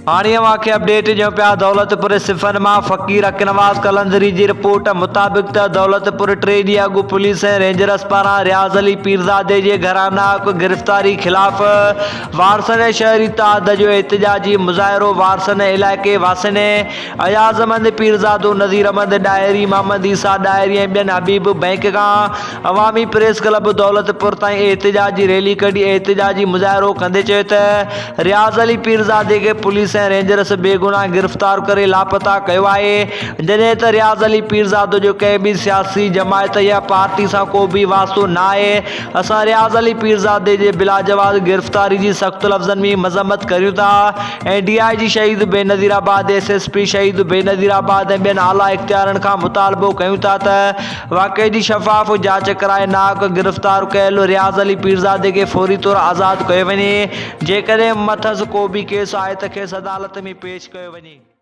हाणे वाक़े अपडेट जो पिया दौलतपुर सिफन मां फ़कीर अकनवाज़ कलंदरी जी रिपोर्ट मुताबिक़ त दौलतपुर 3 ॾींहं अॻु पुलिस ऐं रेंजर्स पारां रियाज़ अली पीरज़ादे जे घराना गिरफ़्तारी ख़िलाफ़ वारसन शहरी तहद जो एहतिजाजी मुज़ाहिरो वारसन इलाइक़े वासिने अयाज़मंद पीरज़ादो नज़ीर अहमद डायरी मोहम्मद ईसा डायरी ऐं ॿियनि हबीब बैंक खां अवामी प्रेस क्लब दौलतपुर ताईं एहतिजाजी रैली कढी एहतिजाजी मुज़ाहिरो कंदे चयो त रियाज़ अली पीरज़ादे खे पुलिस रेंजर्स बेगुनाह गिरफ़्तार करे लापता कयो आहे जॾहिं त रियाज़ अली पीरज़ादो जो कंहिं बि सियासी जमायत या पार्टी सां को बि वास्तो न आहे। असां रियाज़ अली पीरज़ादे जे बिलाजवाज़ गिरफ़्तारी जी सख़्त लफ़्ज़नि में मज़म्मत करियूं था ऐं DIG शहीद बेनज़ीराबाद SSP शहीद बेनज़ीराबाद ऐं ॿियनि आला इख़्तियारनि खां मुतालबो कयूं था त वाक़े जी शफ़ाफ़ जांच कराए नाहक गिरफ़्तार कयल रियाज़ अली पीरज़ादे खे फौरी तौरु आज़ादु कयो वञे। जेकॾहिं मथस को बि केस आहे त खेसि अदालत में पेश कयो वञे।